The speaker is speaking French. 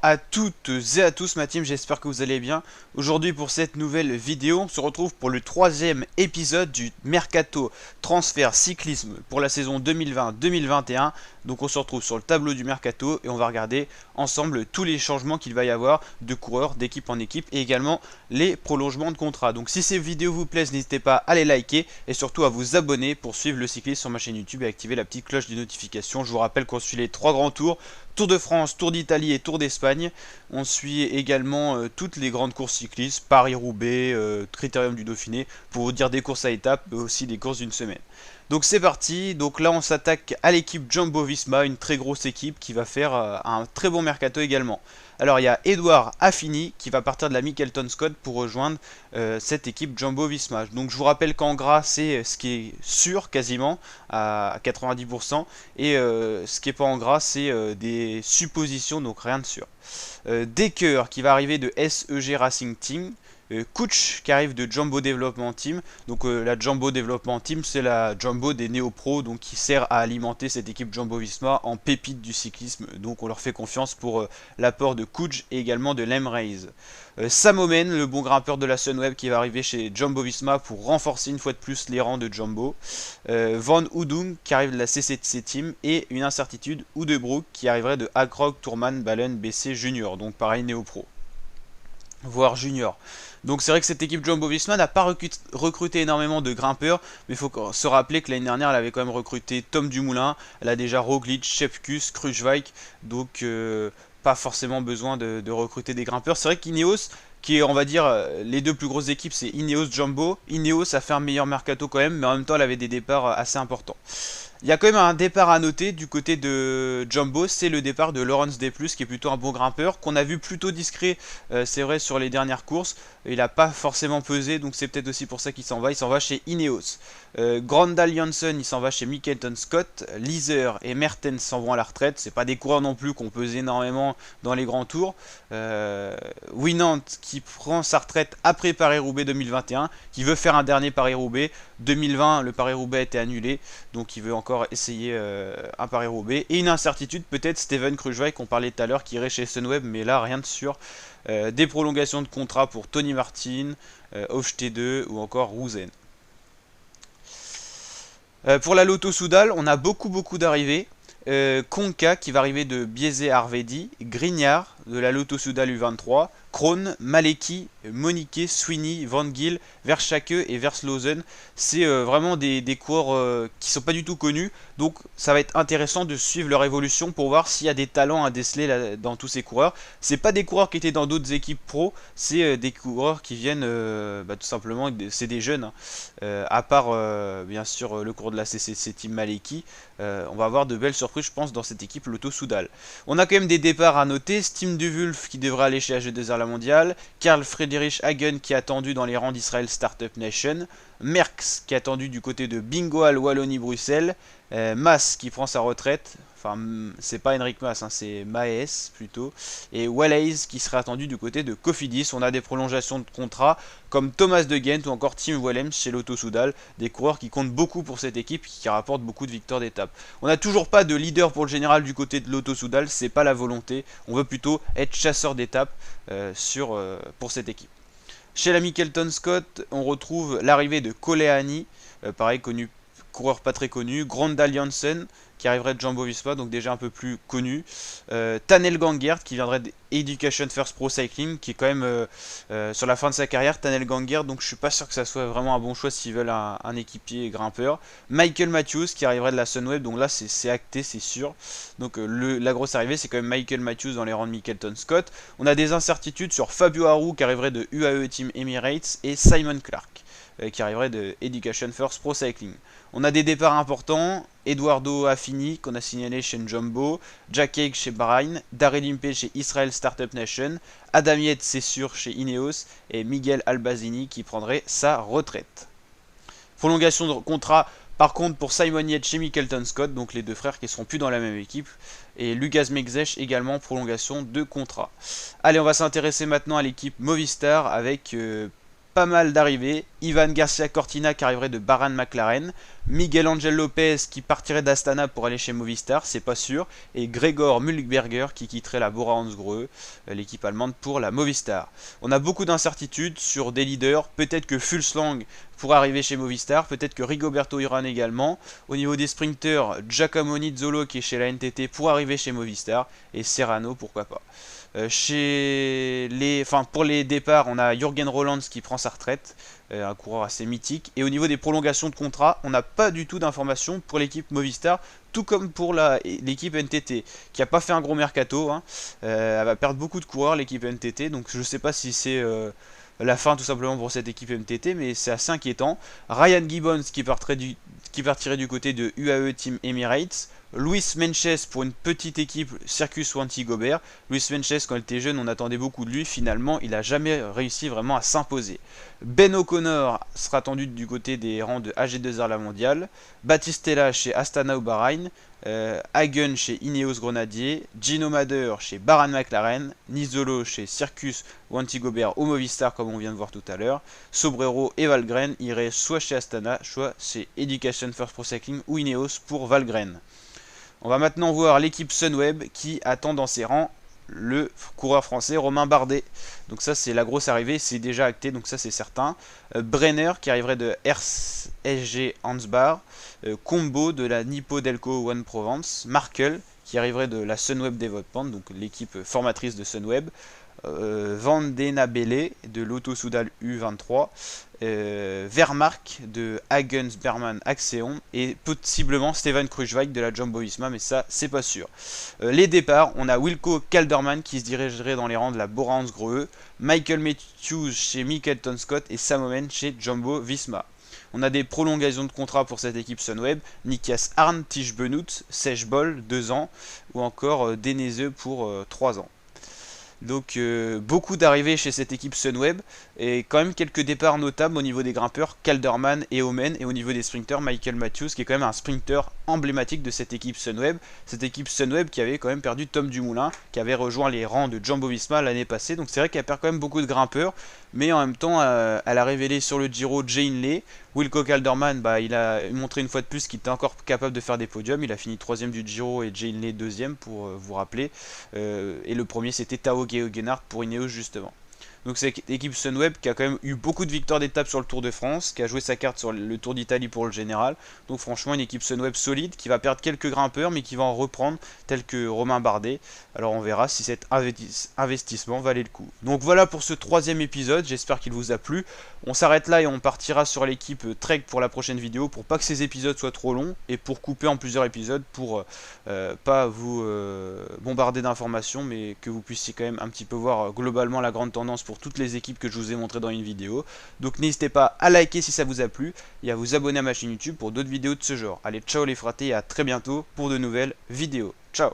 Bonjour à toutes et à tous ma team, j'espère que vous allez bien. Aujourd'hui pour cette nouvelle vidéo, on se retrouve pour le troisième épisode du Mercato Transfert Cyclisme pour la saison 2020-2021. Donc on se retrouve sur le tableau du Mercato et on va regarder ensemble tous les changements qu'il va y avoir de coureurs, d'équipe en équipe et également les prolongements de contrat. Donc si ces vidéos vous plaisent, n'hésitez pas à les liker et surtout à vous abonner pour suivre le cyclisme sur ma chaîne YouTube et activer la petite cloche de notification. Je vous rappelle qu'on suit les 3 grands tours. Tour de France, Tour d'Italie et Tour d'Espagne. On suit également toutes les grandes courses cyclistes, Paris-Roubaix, Critérium du Dauphiné, pour vous dire des courses à étapes, mais aussi des courses d'une semaine. Donc c'est parti, donc là on s'attaque à l'équipe Jumbo-Visma, une très grosse équipe qui va faire un très bon mercato également. Alors il y a Edouard Affini qui va partir de la Michelton Scott pour rejoindre cette équipe Jumbo-Visma. Donc je vous rappelle qu'en gras c'est ce qui est sûr quasiment à 90% et ce qui est pas en gras c'est des suppositions, donc rien de sûr. Decker qui va arriver de SEG Racing Team. Couch qui arrive de Jumbo Development Team. Donc la Jumbo Development Team, c'est la Jumbo des néo-pros, donc qui sert à alimenter cette équipe Jumbo Visma en pépite du cyclisme. Donc on leur fait confiance pour l'apport de Couch et également de Lem Reyes. Sam Omen, le bon grimpeur de la Sunweb qui va arriver chez Jumbo Visma pour renforcer une fois de plus les rangs de Jumbo. Van Houdung qui arrive de la CCC Team et une incertitude, Oudebroek qui arriverait de Hagrog, Tourman, Balen, BC Junior. Donc pareil néo-pro, voire junior. Donc c'est vrai que cette équipe Jumbo-Visma n'a pas recruté énormément de grimpeurs, mais il faut se rappeler que l'année dernière elle avait quand même recruté Tom Dumoulin, elle a déjà Roglic, Schepkus, Kruijswijk, donc pas forcément besoin de recruter des grimpeurs. C'est vrai qu'Ineos, qui est on va dire les deux plus grosses équipes, c'est Ineos Jumbo. Ineos a fait un meilleur mercato quand même, mais en même temps elle avait des départs assez importants. Il y a quand même un départ à noter du côté de Jumbo, c'est le départ de Laurens D+, qui est plutôt un bon grimpeur, qu'on a vu plutôt discret, c'est vrai, sur les dernières courses. Il n'a pas forcément pesé, donc c'est peut-être aussi pour ça qu'il s'en va. Il s'en va chez Ineos. Grandal Janssen, il s'en va chez Michelton Scott. Lizer et Mertens s'en vont à la retraite. C'est pas des coureurs non plus qu'on pesait énormément dans les grands tours. Winant qui prend sa retraite après Paris-Roubaix 2021, qui veut faire un dernier Paris-Roubaix. 2020, le Paris-Roubaix a été annulé, donc il veut encore essayer un Paris-Roubaix. Et une incertitude, peut-être Steven Kruijswijk, qu'on parlait tout à l'heure, qui irait chez Sunweb, mais là, rien de sûr. Des prolongations de contrat pour Tony Martin, Hofstede ou encore Rouzen. Pour la Lotto Soudal, on a beaucoup d'arrivées. Konka qui va arriver de Biese Arvedi, Grignard de la Lotto Soudal U23, Krohn, Maleki, Monique, Sweeney, Van Gil, Verschake et Verslozen. C'est vraiment des coureurs qui sont pas du tout connus, donc ça va être intéressant de suivre leur évolution pour voir s'il y a des talents à déceler là, dans tous ces coureurs. C'est pas des coureurs qui étaient dans d'autres équipes pro, c'est des coureurs qui viennent tout simplement, c'est des jeunes, hein. À part bien sûr le cours de la CCC Team Maleki, on va avoir de belles surprises je pense dans cette équipe Lotto Soudal. On a quand même des départs à noter, Steam de Wulf qui devrait aller chez AG2R La Mondiale, Karl Friedrich Hagen qui est attendu dans les rangs d'Israël Startup Nation, Merckx qui est attendu du côté de Bingoal Wallonie-Bruxelles, Mas qui prend sa retraite, enfin c'est pas Henrik Mas, hein, c'est Maes plutôt, et Wallace qui serait attendu du côté de Cofidis. On a des prolongations de contrat comme Thomas de Ghent ou encore Tim Willems chez Lotto Soudal, des coureurs qui comptent beaucoup pour cette équipe, qui rapportent beaucoup de victoires d'étape. On n'a toujours pas de leader pour le général du côté de Lotto Soudal, c'est pas la volonté, on veut plutôt être chasseur d'étape pour cette équipe. Chez la Michelton Scott, on retrouve l'arrivée de Koleani, pareil connu, coureur pas très connu, Grandal Janssen qui arriverait de Jumbo Visma, donc déjà un peu plus connu, Tanel Gangert qui viendrait d'Education First Pro Cycling, qui est quand même sur la fin de sa carrière, Tanel Gangert, donc je suis pas sûr que ça soit vraiment un bon choix s'ils veulent un équipier grimpeur. Michael Matthews qui arriverait de la Sunweb, donc là c'est acté, c'est sûr. Donc la grosse arrivée c'est quand même Michael Matthews dans les rangs de Michelton Scott. On a des incertitudes sur Fabio Aru qui arriverait de UAE Team Emirates et Simon Clark qui arriverait de Education First Pro Cycling. On a des départs importants, Eduardo Affini qu'on a signalé chez Jumbo, Jack Haig chez Bahrain, Daryl Impey chez Israel Startup Nation, Adam Yates c'est sûr chez Ineos et Miguel Albazini qui prendrait sa retraite. Prolongation de contrat par contre pour Simon Yates chez Michelton Scott, donc les deux frères qui ne seront plus dans la même équipe, et Lukas Mekzech également prolongation de contrat. Allez, on va s'intéresser maintenant à l'équipe Movistar avec pas mal d'arrivées. Ivan Garcia Cortina qui arriverait de Bahrain McLaren. Miguel Angel Lopez qui partirait d'Astana pour aller chez Movistar, c'est pas sûr. Et Gregor Mülkberger qui quitterait la Bora Hansgrohe, l'équipe allemande, pour la Movistar. On a beaucoup d'incertitudes sur des leaders. Peut-être que Fulslang pourrait arriver chez Movistar, peut-être que Rigoberto Urán également. Au niveau des sprinters, Giacomo Nizzolo qui est chez la NTT pour arriver chez Movistar. Et Serrano, pourquoi pas. Pour les départs, on a Jürgen Rolands qui prend sa retraite, un coureur assez mythique. Et au niveau des prolongations de contrat, on n'a pas du tout d'informations pour l'équipe Movistar, tout comme pour l'équipe NTT, qui n'a pas fait un gros mercato. Hein. Elle va perdre beaucoup de coureurs, l'équipe NTT, donc je ne sais pas si c'est la fin tout simplement pour cette équipe NTT, mais c'est assez inquiétant. Ryan Gibbons qui partirait du côté de UAE Team Emirates. Luis Menches pour une petite équipe Circus Wanty Gobert. Luis Menches, quand il était jeune, on attendait beaucoup de lui. Finalement, il n'a jamais réussi vraiment à s'imposer. Ben O'Connor sera attendu du côté des rangs de AG2R La Mondiale. Battistella chez Astana ou Bahreïn. Hagen chez Ineos Grenadier. Gino Mader chez Bahrain McLaren. Nizzolo chez Circus Wanty Gobert au Movistar, comme on vient de voir tout à l'heure. Sobrero et Valgren iraient soit chez Astana, soit chez Education First Pro Cycling ou Ineos pour Valgren. On va maintenant voir l'équipe Sunweb qui attend dans ses rangs le coureur français Romain Bardet. Donc ça c'est la grosse arrivée, c'est déjà acté, donc ça c'est certain. Brenner qui arriverait de RSG Ansbar. Combo de la Nippo Delco One Provence. Markel qui arriverait de la Sunweb Development, donc l'équipe formatrice de Sunweb. Van Denabele de l'Auto Soudal U23, Vermark de Hagens Berman Axeon et possiblement Steven Kruijswijk de la Jumbo Visma, mais ça c'est pas sûr. Les départs, on a Wilco Kelderman qui se dirigerait dans les rangs de la Bora Hansgrohe, Michael Matthews chez Michelton Scott et Sam Oomen chez Jumbo Visma. On a des prolongations de contrat pour cette équipe Sunweb, Nikias Arndt, Tige Benoît, Sej Bol 2 ans ou encore Deneze pour 3 ans. Donc beaucoup d'arrivées chez cette équipe Sunweb et quand même quelques départs notables au niveau des grimpeurs, Calderman et Oomen, et au niveau des sprinters, Michael Matthews qui est quand même un sprinter emblématique de cette équipe Sunweb. Cette équipe Sunweb qui avait quand même perdu Tom Dumoulin, qui avait rejoint les rangs de Jumbo Visma l'année passée. Donc c'est vrai qu'elle perd quand même beaucoup de grimpeurs, mais en même temps elle a révélé sur le Giro Jay Hindley. Wilco Kelderman, il a montré une fois de plus qu'il était encore capable de faire des podiums. Il a fini 3ème du Giro et Jay Hindley 2ème pour vous rappeler. Et le premier c'était Tao Geoghenaert pour Ineos justement. Donc c'est l'équipe Sunweb qui a quand même eu beaucoup de victoires d'étape sur le Tour de France, qui a joué sa carte sur le Tour d'Italie pour le général. Donc franchement une équipe Sunweb solide qui va perdre quelques grimpeurs mais qui va en reprendre, tel que Romain Bardet. Alors on verra si cet investissement valait le coup. Donc voilà pour ce 3ème épisode, j'espère qu'il vous a plu. On s'arrête là et on partira sur l'équipe Trek pour la prochaine vidéo, pour pas que ces épisodes soient trop longs et pour couper en plusieurs épisodes pour pas vous bombarder d'informations, mais que vous puissiez quand même un petit peu voir globalement la grande tendance pour toutes les équipes que je vous ai montré dans une vidéo. Donc n'hésitez pas à liker si ça vous a plu et à vous abonner à ma chaîne YouTube pour d'autres vidéos de ce genre. Allez, ciao les fratés et à très bientôt pour de nouvelles vidéos. Ciao.